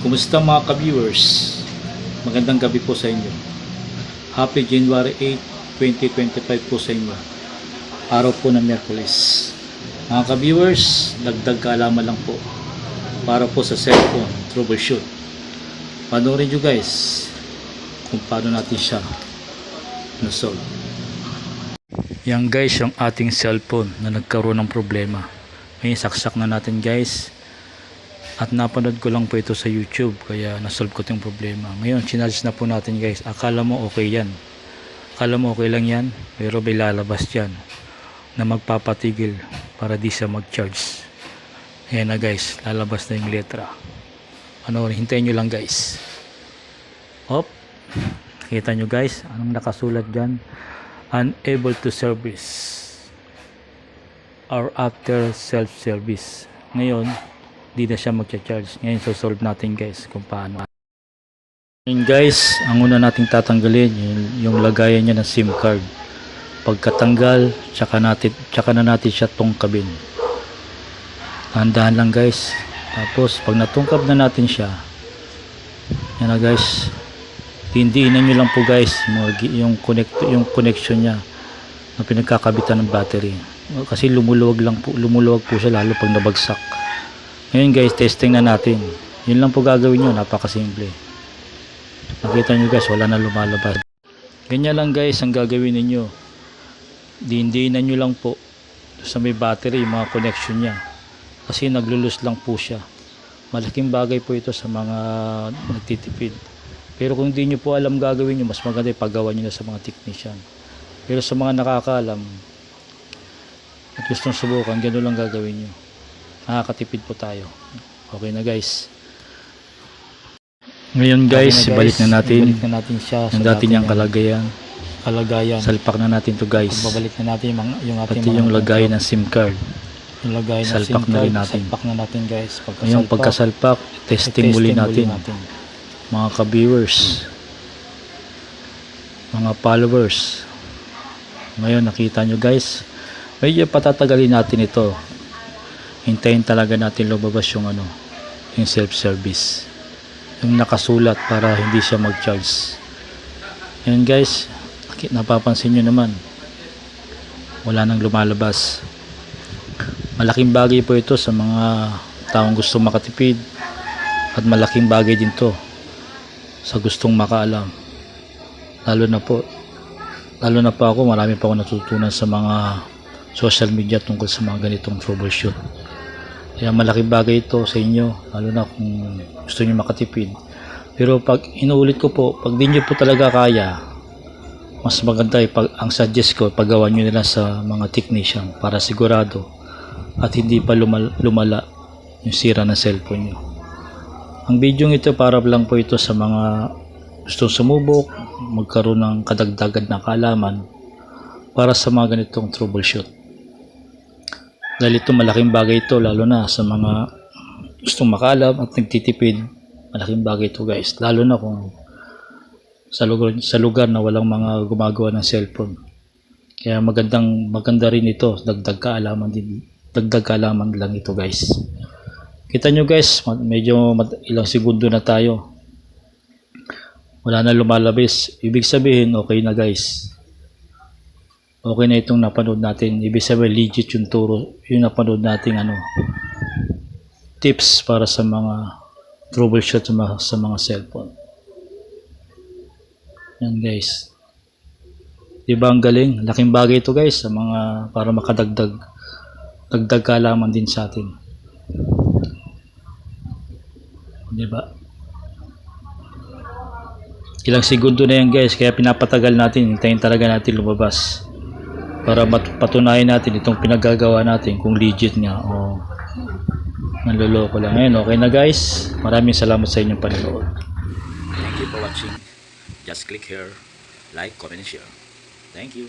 Kumusta mga ka-viewers? Magandang gabi po sa inyo. Happy January 8, 2025 po sa inyo. Araw po ng Miyerkules. Mga ka-viewers, dagdag kaalaman lang po para po sa cellphone troubleshoot. Panoorin nyo guys kung paano natin siya na-solve. Yan guys yung ating cellphone na nagkaroon ng problema. Ngayon saksak na natin guys. At napanood ko lang po ito sa YouTube kaya nasolve ko itong problema. Ngayon chinarge na po natin guys. Akala mo okay yan. Akala mo okay lang yan, pero may lalabas yan na magpapatigil para di siya mag-charge. Ayan na guys, lalabas na yung letra. Ano, hintayin nyo lang guys. Op, nakita nyo guys, anong nakasulat dyan? Unable to service or after self-service. Ngayon di na siya magcha-charge. Ngayon solve natin guys kung paano. Ngayon guys, ang una nating tatanggalin yung lagayan niya ng SIM card. Pagkatanggal, tsaka na natin siya tungkabin. Dahan-dahan lang guys. Tapos pag natungkab na natin siya, yan na guys, tindiinan nyo lang po guys yung connection niya na pinagkakabitan ng battery. Kasi lumuluwag po siya lalo pag nabagsak. Ngayon guys, testing na natin. Yun lang po gagawin nyo, napakasimple. Nakita nyo guys, wala na lumalabas. Ganyan lang guys ang gagawin ninyo. Diindiinan nyo lang po sa may battery, yung mga connection nya. Kasi naglulus lang po siya. Malaking bagay po ito sa mga nagtitipid. Pero kung di nyo po alam gagawin nyo, mas maganda ipagawa nyo na sa mga technician. Pero sa mga nakakaalam at gustong subukan, gano'n lang gagawin nyo. Nakakatipid po tayo. Okay na guys. Ngayon guys, ibalik na natin siya sa dati niyang kalagayan. Salpak na natin to guys. Babalik na natin yung ating pati yung lagay ng SIM card. Yung lagay ng salpak SIM na card, rin natin. salpak na natin guys. Ngayong pagkasalpak, testing muli natin. Mga ka-viewers, mga followers. Ngayon nakita nyo guys, medyo patatagalin natin ito. Hintayin talaga natin lumabas yung yung self-service, yung nakasulat para hindi siya mag-charge. Yan guys, napapansin nyo naman wala nang lumalabas. Malaking bagay po ito sa mga taong gustong makatipid at malaking bagay din to sa gustong makaalam, lalo na po ako, marami pa ako natutunan sa mga social media tungkol sa mga ganitong troubleshoot. Kaya malaking bagay ito sa inyo, lalo na kung gusto niyo makatipid. Pero pag inuulit ko po, pag di niyo po talaga kaya, mas maganda ang suggest ko, paggawa niyo nila sa mga technician para sigurado at hindi pa lumala yung sira ng cellphone niyo. Ang video ito para lang po ito sa mga gustong sumubok, magkaroon ng kadagdagan na kaalaman para sa mga ganitong troubleshoot. Dahil ito malaking bagay ito, lalo na sa mga gustong makalam at nagtitipid. Malaking bagay ito guys, lalo na kung sa lugar na walang mga gumagawa ng cellphone. Kaya maganda rin ito, dagdag kaalaman lang ito guys. Kita nyo guys, medyo ilang segundo na tayo, wala na lumalabas. Ibig sabihin okay na guys, okay na itong napanood natin. Ibig sabihin legit yung turo, yung napanood nating tips para sa mga troubleshoot sa mga cellphone. Yan guys, diba ang galing? Laking bagay ito guys sa mga para makadagdag kaalaman din sa atin, diba? Ilang segundo na yan guys, kaya pinapatagal natin, hintayin talaga natin lumabas para patunayan natin itong pinagagawa natin kung legit nga o nanloloko lang. Ngayon okay na guys, maraming salamat sa inyong panonood. Thank you for watching. Just click here, like, comment, and share. Thank you.